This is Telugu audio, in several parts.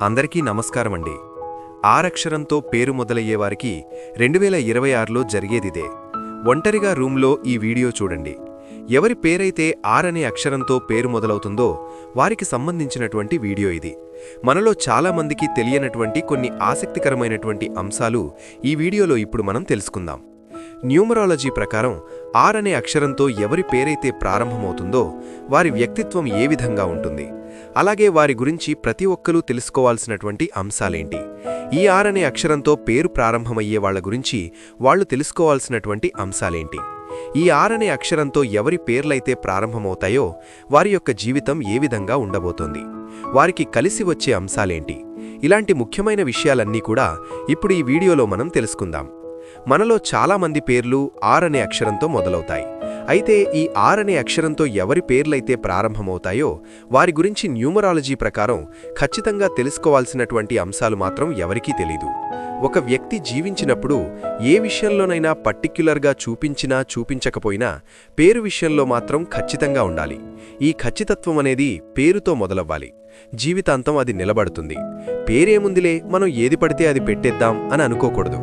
అందరికీ నమస్కారమండి. ఆరక్షరంతో పేరు మొదలయ్యేవారికి 2026లో జరిగేదిదే. ఒంటరిగా రూంలో ఈ వీడియో చూడండి. ఎవరి పేరైతే ఆర్ అనే అక్షరంతో పేరు మొదలవుతుందో వారికి సంబంధించినటువంటి వీడియో ఇది. మనలో చాలామందికి తెలియనటువంటి కొన్ని ఆసక్తికరమైనటువంటి అంశాలు ఈ వీడియోలో ఇప్పుడు మనం తెలుసుకుందాం. న్యూమరాలజీ ప్రకారం ఆర్ అనే అక్షరంతో ఎవరి పేరైతే ప్రారంభమవుతుందో వారి వ్యక్తిత్వం ఏ విధంగా ఉంటుంది, అలాగే వారి గురించి ప్రతి ఒక్కరూ తెలుసుకోవాల్సినటువంటి అంశాలేంటి, ఈ ఆర్ అనే అక్షరంతో పేరు ప్రారంభమయ్యే వాళ్ల గురించి వాళ్లు తెలుసుకోవాల్సినటువంటి అంశాలేంటి, ఈ ఆర్ అనే అక్షరంతో ఎవరి పేర్లైతే ప్రారంభమవుతాయో వారి యొక్క జీవితం ఏ విధంగా ఉండబోతోంది, వారికి కలిసి వచ్చే అంశాలేంటి, ఇలాంటి ముఖ్యమైన విషయాలన్నీ కూడా ఇప్పుడు ఈ వీడియోలో మనం తెలుసుకుందాం. మనలో చాలామంది పేర్లు ఆర్ అనే అక్షరంతో మొదలవుతాయి. అయితే ఈ ఆర్ అనే అక్షరంతో ఎవరి పేర్లైతే ప్రారంభమవుతాయో వారి గురించి న్యూమరాలజీ ప్రకారం ఖచ్చితంగా తెలుసుకోవాల్సినటువంటి అంశాలు మాత్రం ఎవరికీ తెలీదు. ఒక వ్యక్తి జీవించినప్పుడు ఏ విషయంలోనైనా పర్టిక్యులర్గా చూపించినా చూపించకపోయినా పేరు విషయంలో మాత్రం ఖచ్చితంగా ఉండాలి. ఈ ఖచ్చితత్వం అనేది పేరుతో మొదలవ్వాలి. జీవితాంతం అది నిలబడుతుంది. పేరేముందిలే, మనం ఏది పడితే అది పెట్టేద్దాం అని అనుకోకూడదు.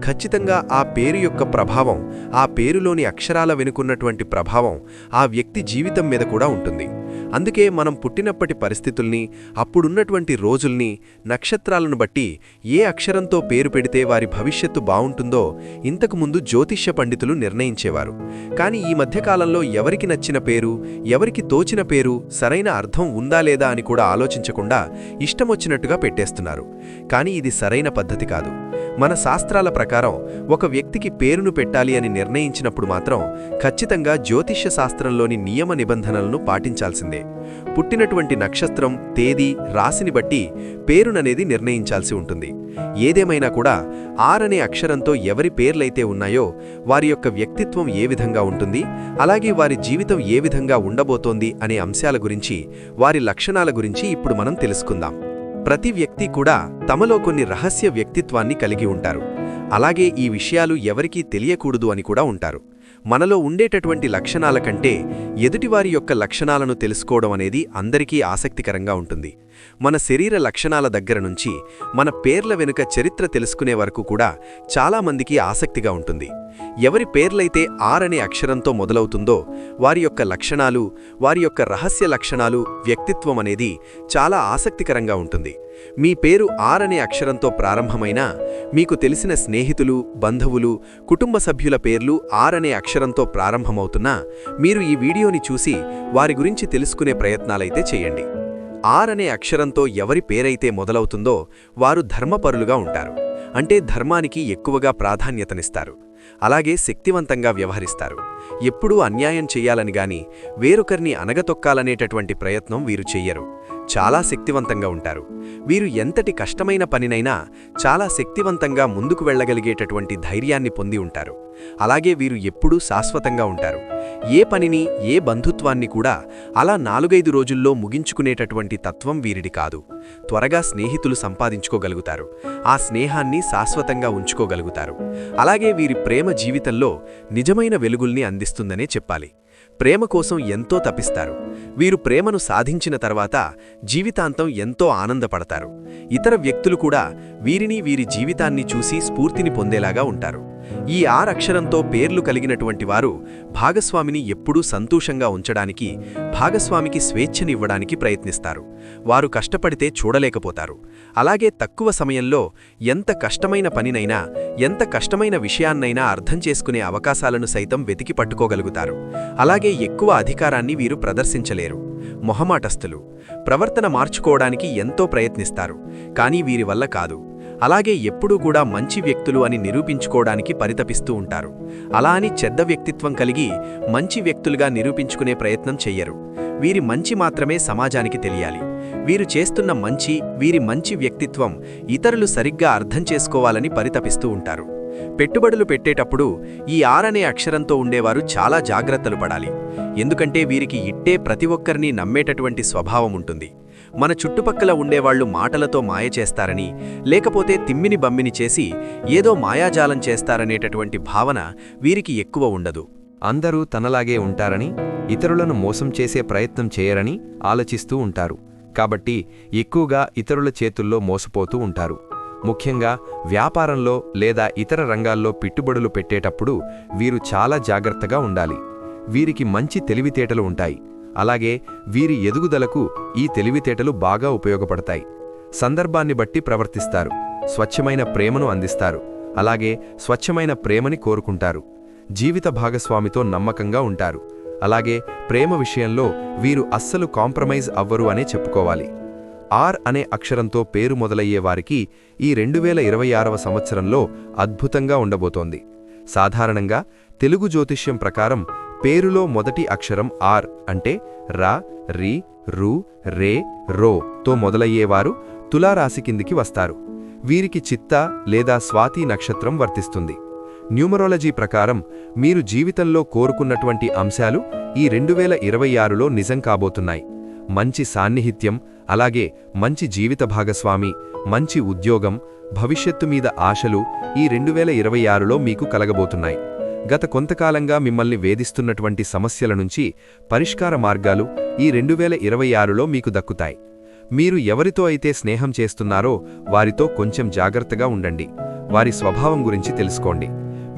ఖచ్చితంగా ఆ పేరు యొక్క ప్రభావం, ఆ పేరులోని అక్షరాల వెనుకున్నటువంటి ప్రభావం ఆ వ్యక్తి జీవితం మీద కూడా ఉంటుంది. అందుకే మనం పుట్టినప్పటి పరిస్థితుల్ని, అప్పుడున్నటువంటి రోజుల్ని, నక్షత్రాలను బట్టి ఏ అక్షరంతో పేరు పెడితే వారి భవిష్యత్తు బావుంటుందో ఇంతకుముందు జ్యోతిష్య పండితులు నిర్ణయించేవారు. కానీ ఈ మధ్యకాలంలో ఎవరికి నచ్చిన పేరు, ఎవరికి తోచిన పేరు, సరైన అర్థం ఉందా లేదా అని కూడా ఆలోచించకుండా ఇష్టమొచ్చినట్టుగా పెట్టేస్తున్నారు. కానీ ఇది సరైన పద్ధతి కాదు. మన శాస్త్రాల ప్రకారం ఒక వ్యక్తికి పేరును పెట్టాలి అని నిర్ణయించినప్పుడు మాత్రం ఖచ్చితంగా జ్యోతిష్య శాస్త్రంలోని నియమ నిబంధనలను పాటించాల్సిందే. పుట్టినటువంటి నక్షత్రం, తేదీ, రాశిని బట్టి పేరుననేది నిర్ణయించాల్సి ఉంటుంది. ఏదేమైనా కూడా ఆర్ అనే అక్షరంతో ఎవరి పేర్లైతే ఉన్నాయో వారి యొక్క వ్యక్తిత్వం ఏ విధంగా ఉంటుంది, అలాగే వారి జీవితం ఏ విధంగా ఉండబోతోంది అనే అంశాల గురించి, వారి లక్షణాల గురించి ఇప్పుడు మనం తెలుసుకుందాం. ప్రతి వ్యక్తి కూడా తమలో కొన్ని రహస్య వ్యక్తిత్వాన్ని కలిగి ఉంటారు. అలాగే ఈ విషయాలు ఎవరికీ తెలియకూడదు అని కూడా ఉంటారు. మనలో ఉండేటటువంటి లక్షణాల కంటే ఎదుటివారి యొక్క లక్షణాలను తెలుసుకోవడం అనేది అందరికీ ఆసక్తికరంగా ఉంటుంది. మన శరీర లక్షణాల దగ్గర నుంచి మన పేర్ల వెనుక చరిత్ర తెలుసుకునే వరకు కూడా చాలామందికి ఆసక్తిగా ఉంటుంది. ఎవరి పేర్లైతే ఆర్ అనే అక్షరంతో మొదలవుతుందో వారి యొక్క లక్షణాలు, వారి యొక్క రహస్య లక్షణాలు, వ్యక్తిత్వం అనేది చాలా ఆసక్తికరంగా ఉంటుంది. మీ పేరు ఆర్ అనే అక్షరంతో ప్రారంభమైనా మీకు తెలిసిన స్నేహితులు, బంధువులు, కుటుంబ సభ్యుల పేర్లు ఆర్ అనే అక్షరంతో ప్రారంభమవుతున్నా మీరు ఈ వీడియోని చూసి వారి గురించి తెలుసుకునే ప్రయత్నాలైతే చేయండి. ఆర్ అనే అక్షరంతో ఎవరి పేరైతే మొదలవుతుందో వారు ధర్మపరులుగా ఉంటారు. అంటే ధర్మానికి ఎక్కువగా ప్రాధాన్యతనిస్తారు. అలాగే శక్తివంతంగా వ్యవహరిస్తారు. ఎప్పుడూ అన్యాయం చెయ్యాలని గాని వేరొకరిని అనగతొక్కాలనేటటువంటి ప్రయత్నం వీరు చెయ్యరు. చాలా శక్తివంతంగా ఉంటారు. వీరు ఎంతటి కష్టమైన పనినైనా చాలా శక్తివంతంగా ముందుకు వెళ్లగలిగేటటువంటి ధైర్యాన్ని పొంది ఉంటారు. అలాగే వీరు ఎప్పుడూ శాశ్వతంగా ఉంటారు. ఏ పనిని, ఏ బంధుత్వాన్ని కూడా అలా 4-5 రోజుల్లో ముగించుకునేటటువంటి తత్వం వీరిది కాదు. త్వరగా స్నేహితులు సంపాదించుకోగలుగుతారు. ఆ స్నేహాన్ని శాశ్వతంగా ఉంచుకోగలుగుతారు. అలాగే వీరి ప్రేమ జీవితంలో నిజమైన వెలుగుల్ని అందిస్తుందనే చెప్పాలి. ప్రేమ కోసం ఎంతో తపిస్తారు. వీరు ప్రేమను సాధించిన తర్వాత జీవితాంతం ఎంతో ఆనందపడతారు. ఇతర వ్యక్తులు కూడా వీరిని, వీరి జీవితాన్ని చూసి స్ఫూర్తిని పొందేలాగా ఉంటారు. ఈ ఆర్ అక్షరంతో పేర్లు కలిగినటువంటి వారు భాగస్వామిని ఎప్పుడూ సంతోషంగా ఉంచడానికి, భాగస్వామికి స్వేచ్ఛనివ్వడానికి ప్రయత్నిస్తారు. వారు కష్టపడితే చూడలేకపోతారు. అలాగే తక్కువ సమయంలో ఎంత కష్టమైన పనినైనా, ఎంత కష్టమైన విషయాన్నైనా అర్థం చేసుకునే అవకాశాలను సైతం వెతికి పట్టుకోగలుగుతారు. అలాగే ఎక్కువ అధికారాన్ని వీరు ప్రదర్శించలేరు. మొహమాటస్థులు. ప్రవర్తన మార్చుకోవడానికి ఎంతో ప్రయత్నిస్తారు. కానీ వీరి వల్ల కాదు. అలాగే ఎప్పుడూ కూడా మంచి వ్యక్తులు అని నిరూపించుకోవడానికి పరితపిస్తూ ఉంటారు. అలా అని చెడ్డ వ్యక్తిత్వం కలిగి మంచి వ్యక్తులుగా నిరూపించుకునే ప్రయత్నం చెయ్యరు. వీరి మంచి మాత్రమే సమాజానికి తెలియాలి. వీరు చేస్తున్న మంచి, వీరి మంచి వ్యక్తిత్వం ఇతరులు సరిగ్గా అర్థం చేసుకోవాలని పరితపిస్తూ ఉంటారు. పెట్టుబడులు పెట్టేటప్పుడు ఈ ఆర్ అనే అక్షరంతో ఉండేవారు చాలా జాగ్రత్తలు పడాలి. ఎందుకంటే వీరికి ఇట్టే ప్రతి ఒక్కరినీ నమ్మేటటువంటి స్వభావం ఉంటుంది. మన చుట్టుపక్కల ఉండేవాళ్లు మాటలతో మాయ చేస్తారని, లేకపోతే తిమ్మిని బమ్మిని చేసి ఏదో మాయాజాలం చేస్తారనేటటువంటి భావన వీరికి ఎక్కువ ఉండదు. అందరూ తనలాగే ఉంటారని, ఇతరులను మోసం చేసే ప్రయత్నం చేయరని ఆలోచిస్తూ ఉంటారు. కాబట్టి ఎక్కువగా ఇతరుల చేతుల్లో మోసపోతూ ఉంటారు. ముఖ్యంగా వ్యాపారంలో లేదా ఇతర రంగాల్లో పెట్టుబడులు పెట్టేటప్పుడు వీరు చాలా జాగ్రత్తగా ఉండాలి. వీరికి మంచి తెలివితేటలు ఉంటాయి. అలాగే వీరి ఎదుగుదలకు ఈ తెలివితేటలు బాగా ఉపయోగపడతాయి. సందర్భాన్ని బట్టి ప్రవర్తిస్తారు. స్వచ్ఛమైన ప్రేమను అందిస్తారు. అలాగే స్వచ్ఛమైన ప్రేమని కోరుకుంటారు. జీవిత భాగస్వామితో నమ్మకంగా ఉంటారు. అలాగే ప్రేమ విషయంలో వీరు అస్సలు కాంప్రమైజ్ అవ్వరు అనే చెప్పుకోవాలి. ఆర్ అనే అక్షరంతో పేరు మొదలయ్యే వారికి ఈ 2026వ సంవత్సరంలో అద్భుతంగా ఉండబోతోంది. సాధారణంగా తెలుగు జ్యోతిష్యం ప్రకారం పేరులో మొదటి అక్షరం ఆర్ అంటే రా, రి, రు, రే, రో తో మొదలయ్యేవారు తులారాశి కిందికి వస్తారు. వీరికి చిత్త లేదా స్వాతి నక్షత్రం వర్తిస్తుంది. న్యూమరాలజీ ప్రకారం మీరు జీవితంలో కోరుకున్నటువంటి అంశాలు ఈ 2026లో నిజం కాబోతున్నాయి. మంచి సాన్నిహిత్యం, అలాగే మంచి జీవిత భాగస్వామి, మంచి ఉద్యోగం, భవిష్యత్తు మీద ఆశలు ఈ 2026లో మీకు కలగబోతున్నాయి. గత కొంతకాలంగా మిమ్మల్ని వేధిస్తున్నటువంటి సమస్యల నుంచి పరిష్కార మార్గాలు ఈ 2026లో మీకు దక్కుతాయి. మీరు ఎవరితో అయితే స్నేహం చేస్తున్నారో వారితో కొంచెం జాగ్రత్తగా ఉండండి. వారి స్వభావం గురించి తెలుసుకోండి.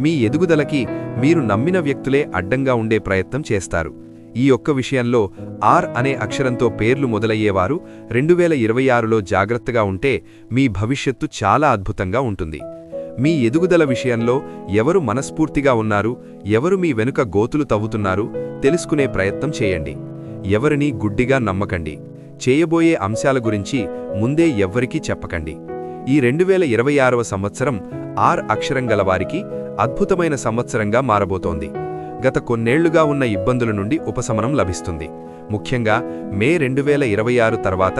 మీ ఎదుగుదలకి మీరు నమ్మిన వ్యక్తులే అడ్డంగా ఉండే ప్రయత్నం చేస్తారు. ఈ ఒక్క విషయంలో ఆర్ అనే అక్షరంతో పేర్లు మొదలయ్యేవారు 2026లో జాగ్రత్తగా ఉంటే మీ భవిష్యత్తు చాలా అద్భుతంగా ఉంటుంది. మీ ఎదుగుదల విషయంలో ఎవరు మనస్ఫూర్తిగా ఉన్నారు, ఎవరు మీ వెనుక గోతులు తవ్వుతున్నారు తెలుసుకునే ప్రయత్నం చేయండి. ఎవరినీ గుడ్డిగా నమ్మకండి. చేయబోయే అంశాల గురించి ముందే ఎవ్వరికీ చెప్పకండి. ఈ 2026వ సంవత్సరం ఆర్ అక్షరం గలవారికి అద్భుతమైన సంవత్సరంగా మారబోతోంది. గత కొన్నేళ్లుగా ఉన్న ఇబ్బందుల నుండి ఉపశమనం లభిస్తుంది. ముఖ్యంగా మే 2026 తర్వాత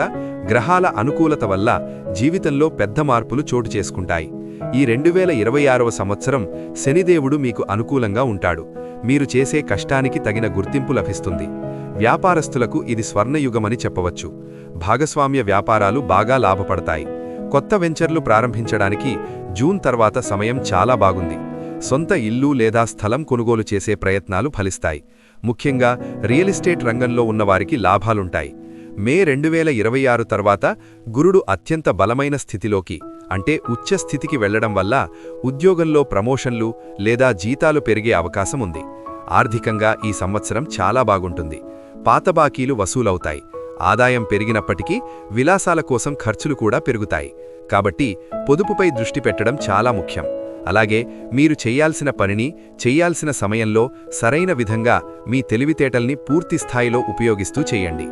గ్రహాల అనుకూలత వల్ల జీవితంలో పెద్ద మార్పులు చోటు చేసుకుంటాయి. ఈ 2026వ సంవత్సరం శనిదేవుడు మీకు అనుకూలంగా ఉంటాడు. మీరు చేసే కష్టానికి తగిన గుర్తింపు లభిస్తుంది. వ్యాపారస్తులకు ఇది స్వర్ణయుగమని చెప్పవచ్చు. భాగస్వామ్య వ్యాపారాలు బాగా లాభపడతాయి. కొత్త వెంచర్లు ప్రారంభించడానికి జూన్ తర్వాత సమయం చాలా బాగుంది. సొంత ఇల్లు లేదా స్థలం కొనుగోలు చేసే ప్రయత్నాలు ఫలిస్తాయి. ముఖ్యంగా రియల్ ఎస్టేట్ రంగంలో ఉన్నవారికి లాభాలుంటాయి. మే 2026 తర్వాత గురుడు అత్యంత బలమైన స్థితిలోకి అంటే ఉచ్చ స్థితికి వెళ్లడం వల్ల ఉద్యోగంలో ప్రమోషన్లు లేదా జీతాలు పెరిగే అవకాశం ఉంది. ఆర్థికంగా ఈ సంవత్సరం చాలా బాగుంటుంది. పాత బాకీలు వసూలవుతాయి. ఆదాయం పెరిగినప్పటికీ విలాసాల కోసం ఖర్చులు కూడా పెరుగుతాయి. కాబట్టి పొదుపుపై దృష్టి పెట్టడం చాలా ముఖ్యం. అలాగే మీరు చెయ్యాల్సిన పనిని చెయ్యాల్సిన సమయంలో సరైన విధంగా మీ తెలివితేటల్ని పూర్తి స్థాయిలో ఉపయోగిస్తూ చేయండి.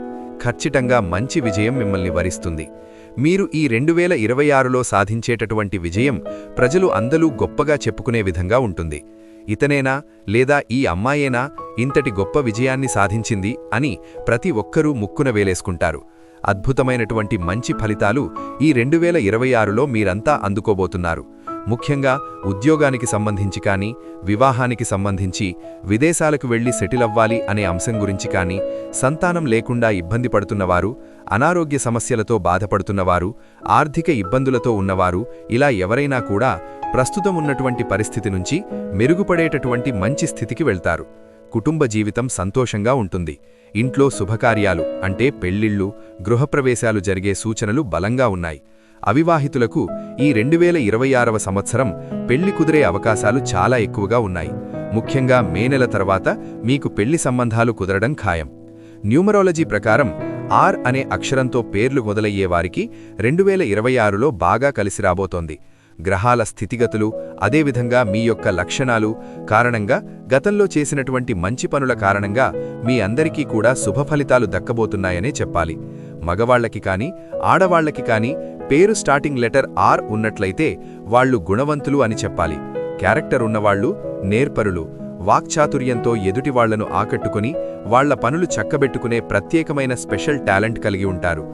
ఖచ్చితంగా మంచి విజయం మిమ్మల్ని వరిస్తుంది. మీరు ఈ 2026లో సాధించేటటువంటి విజయం ప్రజలు అందరూ గొప్పగా చెప్పుకునే విధంగా ఉంటుంది. ఇతనేనా లేదా ఈ అమ్మాయేనా ఇంతటి గొప్ప విజయాన్ని సాధించింది అని ప్రతి ఒక్కరూ ముక్కున వేలేసుకుంటారు. అద్భుతమైనటువంటి మంచి ఫలితాలు ఈ 2026లో మీరంతా అందుకోబోతున్నారు. ముఖ్యంగా ఉద్యోగానికి సంబంధించి కానీ, వివాహానికి సంబంధించి, విదేశాలకు వెళ్లి సెటిల్ అవ్వాలి అనే అంశం గురించి కానీ, సంతానం లేకుండా ఇబ్బంది పడుతున్నవారు, అనారోగ్య సమస్యలతో బాధపడుతున్నవారు, ఆర్థిక ఇబ్బందులతో ఉన్నవారు, ఇలా ఎవరైనా కూడా ప్రస్తుతం ఉన్నటువంటి పరిస్థితి నుంచి మెరుగుపడేటటువంటి మంచి స్థితికి వెళ్తారు. కుటుంబ జీవితం సంతోషంగా ఉంటుంది. ఇంట్లో శుభకార్యాలు అంటే పెళ్లిళ్ళు, గృహప్రవేశాలు జరిగే సూచనలు బలంగా ఉన్నాయి. అవివాహితులకు ఈ 2026వ సంవత్సరం పెళ్లి కుదిరే అవకాశాలు చాలా ఎక్కువగా ఉన్నాయి. ముఖ్యంగా మే నెల తర్వాత మీకు పెళ్లి సంబంధాలు కుదరడం ఖాయం. న్యూమరాలజీ ప్రకారం ఆర్ అనే అక్షరంతో పేర్లు మొదలయ్యేవారికి 2026లో బాగా కలిసి రాబోతోంది. గ్రహాల స్థితిగతులు, అదేవిధంగా మీ యొక్క లక్షణాలు కారణంగా గతంలో చేసినటువంటి మంచి పనుల కారణంగా మీ అందరికీ కూడా శుభఫలితాలు దక్కబోతున్నాయనే చెప్పాలి. మగవాళ్లకి కానీ ఆడవాళ్లకి కానీ పేరు స్టార్టింగ్ లెటర్ ఆర్ ఉన్నట్లయితే వాళ్లు గుణవంతులు అని చెప్పాలి. క్యారెక్టర్ ఉన్నవాళ్లు నేర్పరులు, వాక్చాతుర్యంతో ఎదుటివాళ్లను ఆకట్టుకుని వాళ్ల పనులు చక్కబెట్టుకునే ప్రత్యేకమైన స్పెషల్ టాలెంట్ కలిగి ఉంటారు.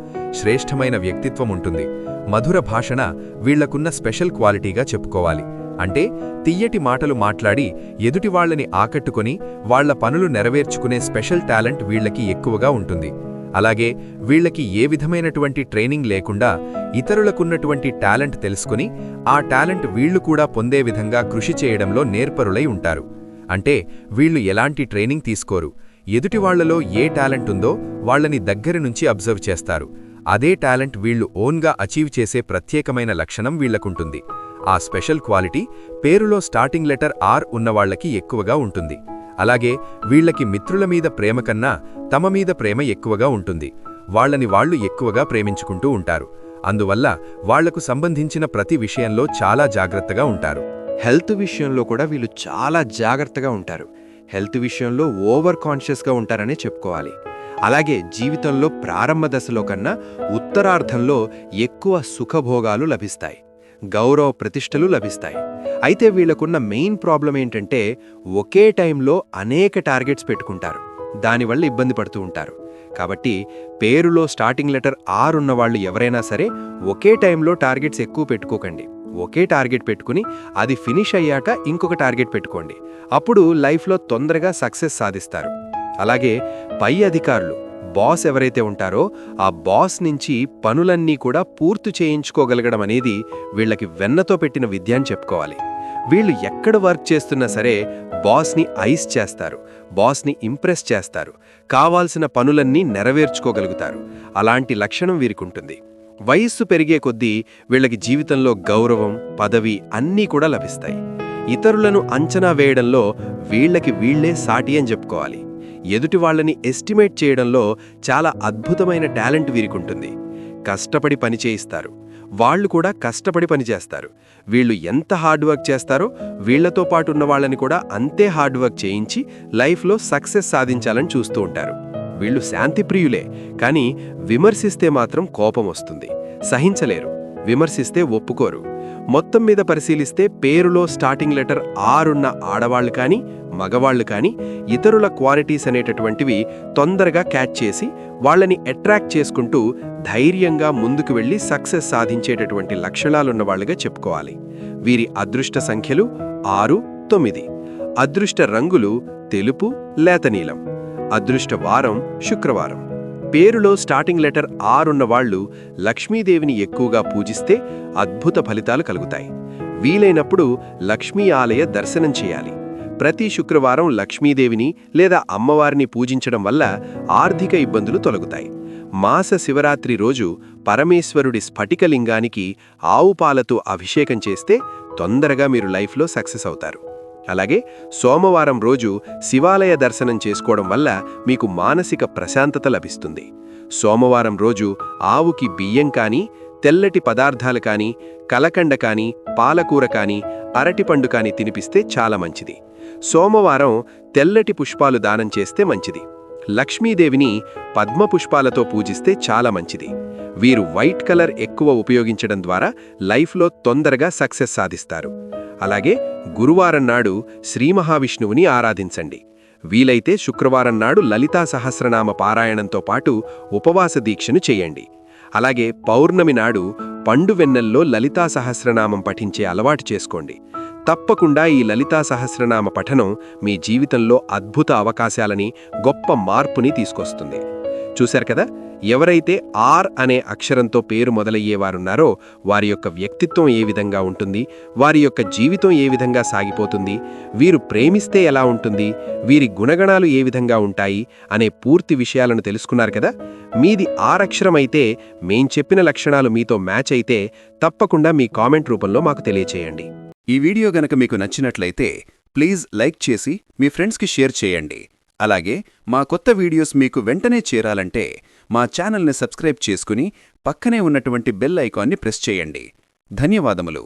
శ్రేష్టమైన వ్యక్తిత్వం ఉంటుంది. మధుర భాషణ వీళ్లకున్న స్పెషల్ క్వాలిటీగా చెప్పుకోవాలి. అంటే తియ్యటి మాటలు మాట్లాడి ఎదుటివాళ్లని ఆకట్టుకుని వాళ్ల పనులు నెరవేర్చుకునే స్పెషల్ టాలెంట్ వీళ్లకి ఎక్కువగా ఉంటుంది. అలాగే వీళ్లకి ఏ విధమైనటువంటి ట్రైనింగ్ లేకుండా ఇతరులకున్నటువంటి టాలెంట్ తెలుసుకుని ఆ టాలెంట్ వీళ్లు కూడా పొందే విధంగా కృషి చేయడంలో నేర్పరులై ఉంటారు. అంటే వీళ్లు ఎలాంటి ట్రైనింగ్ తీసుకోరు. ఎదుటివాళ్లలో ఏ టాలెంట్ ఉందో వాళ్లని దగ్గర నుంచి అబ్జర్వ్ చేస్తారు. అదే టాలెంట్ వీళ్లు ఓన్గా అచీవ్ చేసే ప్రత్యేకమైన లక్షణం వీళ్లకుంటుంది. ఆ స్పెషల్ క్వాలిటీ పేరులో స్టార్టింగ్ లెటర్ ఆర్ ఉన్నవాళ్లకి ఎక్కువగా ఉంటుంది. అలాగే వీళ్లకి మిత్రుల మీద ప్రేమ కన్నా తమ మీద ప్రేమ ఎక్కువగా ఉంటుంది. వాళ్లని వాళ్లు ఎక్కువగా ప్రేమించుకుంటూ ఉంటారు. అందువల్ల వాళ్లకు సంబంధించిన ప్రతి విషయంలో చాలా జాగ్రత్తగా ఉంటారు. హెల్త్ విషయంలో కూడా వీళ్ళు చాలా జాగ్రత్తగా ఉంటారు. హెల్త్ విషయంలో ఓవర్ కాన్షియస్గా ఉంటారనే చెప్పుకోవాలి. అలాగే జీవితంలో ప్రారంభ దశలో కన్నా ఉత్తరార్ధంలో ఎక్కువ సుఖభోగాలు లభిస్తాయి, గౌరవ ప్రతిష్టలు లభిస్తాయి. అయితే వీళ్లకున్న మెయిన్ ప్రాబ్లం ఏంటంటే ఒకే టైంలో అనేక టార్గెట్స్ పెట్టుకుంటారు. దానివల్ల ఇబ్బంది పడుతూ ఉంటారు. కాబట్టి పేరులో స్టార్టింగ్ లెటర్ ఆర్ ఉన్నవాళ్లు ఎవరైనా సరే ఒకే టైంలో టార్గెట్స్ ఎక్కువ పెట్టుకోకండి. ఒకే టార్గెట్ పెట్టుకుని అది ఫినిష్ అయ్యాక ఇంకొక టార్గెట్ పెట్టుకోండి. అప్పుడు లైఫ్లో తొందరగా సక్సెస్ సాధిస్తారు. అలాగే పై అధికారులు, బాస్ ఎవరైతే ఉంటారో ఆ బాస్ నుంచి పనులన్నీ కూడా పూర్తి చేయించుకోగలగడం అనేది వీళ్ళకి వెన్నతో పెట్టిన విద్య అని చెప్పుకోవాలి. వీళ్ళు ఎక్కడ వర్క్ చేస్తున్నా సరే బాస్ని ఐస్ చేస్తారు, బాస్ని ఇంప్రెస్ చేస్తారు, కావాల్సిన పనులన్నీ నెరవేర్చుకోగలుగుతారు. అలాంటి లక్షణం వీరికుంటుంది. వయస్సు పెరిగే కొద్దీ వీళ్ళకి జీవితంలో గౌరవం, పదవి అన్నీ కూడా లభిస్తాయి. ఇతరులను అంచనా వేయడంలో వీళ్ళకి వీళ్లే సాటి అని చెప్పుకోవాలి. ఎదుటి వాళ్ళని ఎస్టిమేట్ చేయడంలో చాలా అద్భుతమైన టాలెంట్ వీరికుంటుంది. కష్టపడి పని చేయిస్తారు, వాళ్ళు కూడా కష్టపడి పనిచేస్తారు. వీళ్ళు ఎంత హార్డ్ వర్క్ చేస్తారో వీళ్లతో పాటు ఉన్న వాళ్ళని కూడా అంతే హార్డ్ వర్క్ చేయించి లైఫ్లో సక్సెస్ సాధించాలని చూస్తూ ఉంటారు. వీళ్ళు శాంతిప్రియులే, కానీ విమర్శిస్తే మాత్రం కోపం వస్తుంది, సహించలేరు. విమర్శిస్తే ఒప్పుకోరు. మొత్తం మీద పరిశీలిస్తే పేరులో స్టార్టింగ్ లెటర్ ఆర్ ఉన్న ఆడవాళ్లు కానీ మగవాళ్లు కానీ ఇతరుల క్వాలిటీస్ అనేటటువంటివి తొందరగా క్యాచ్ చేసి వాళ్ళని అట్రాక్ట్ చేసుకుంటూ ధైర్యంగా ముందుకు వెళ్లి సక్సెస్ సాధించేటటువంటి లక్షణాలున్నవాళ్లుగా చెప్పుకోవాలి. వీరి అదృష్ట సంఖ్యలు 6, 9. అదృష్ట రంగులు తెలుపు, లేత నీలం. అదృష్ట వారం శుక్రవారం. పేరులో స్టార్టింగ్ లెటర్ ఆర్ ఉన్నవాళ్లు లక్ష్మీదేవిని ఎక్కువగా పూజిస్తే అద్భుత ఫలితాలు కలుగుతాయి. వీలైనప్పుడు లక్ష్మీ ఆలయ దర్శనం చేయాలి. ప్రతి శుక్రవారం లక్ష్మీదేవిని లేదా అమ్మవారిని పూజించడం వల్ల ఆర్థిక ఇబ్బందులు తొలగుతాయి. మాస శివరాత్రి రోజు పరమేశ్వరుడి స్ఫటికలింగానికి ఆవు పాలతో అభిషేకం చేస్తే తొందరగా మీరు లైఫ్లో సక్సెస్ అవుతారు. అలాగే సోమవారం రోజు శివాలయ దర్శనం చేసుకోవడం వల్ల మీకు మానసిక ప్రశాంతత లభిస్తుంది. సోమవారం రోజు ఆవుకి బియ్యం కానీ, తెల్లటి పదార్థాలు కానీ, కలకండ కానీ, పాలకూర కానీ, అరటిపండు కానీ తినిపిస్తే చాలా మంచిది. సోమవారం తెల్లటి పుష్పాలు దానం చేస్తే మంచిది. లక్ష్మీదేవిని పద్మ పుష్పాలతో పూజిస్తే చాలా మంచిది. వీరు వైట్ కలర్ ఎక్కువ ఉపయోగించడం ద్వారా లైఫ్లో తొందరగా సక్సెస్ సాధిస్తారు. అలాగే గురువారం నాడు శ్రీ మహావిష్ణువుని ఆరాధించండి. వీలైతే శుక్రవారం నాడు లలితా సహస్రనామ పారాయణంతో పాటు ఉపవాస దీక్షను చేయండి. అలాగే పౌర్ణమి నాడు పండు వెన్నెల్లో లలితా సహస్రనామం పఠించే అలవాటు చేసుకోండి. తప్పకుండా ఈ లలితా సహస్రనామ పఠనం మీ జీవితంలో అద్భుత అవకాశాలని, గొప్ప మార్పుని తీసుకొస్తుంది. చూశారు కదా, ఎవరైతే ఆర్ అనే అక్షరంతో పేరు మొదలయ్యేవారున్నారో వారి యొక్క వ్యక్తిత్వం ఏ విధంగా ఉంటుంది, వారి యొక్క జీవితం ఏ విధంగా సాగిపోతుంది, వీరు ప్రేమిస్తే ఎలా ఉంటుంది, వీరి గుణగణాలు ఏ విధంగా ఉంటాయి అనే పూర్తి విషయాలను తెలుసుకున్నారు కదా. మీది ఆర్ అక్షరం అయితే, మేం చెప్పిన లక్షణాలు మీతో మ్యాచ్ అయితే తప్పకుండా మీ కామెంట్ రూపంలో మాకు తెలియచేయండి. ఈ వీడియో గనక మీకు నచ్చినట్లయితే ప్లీజ్ లైక్ చేసి మీ ఫ్రెండ్స్కి షేర్ చేయండి. అలాగే మా కొత్త వీడియోస్ మీకు వెంటనే చేరాలంటే మా ఛానల్ని సబ్స్క్రైబ్ చేసుకుని పక్కనే ఉన్నటువంటి బెల్ ఐకాన్ని ప్రెస్ చేయండి. ధన్యవాదములు.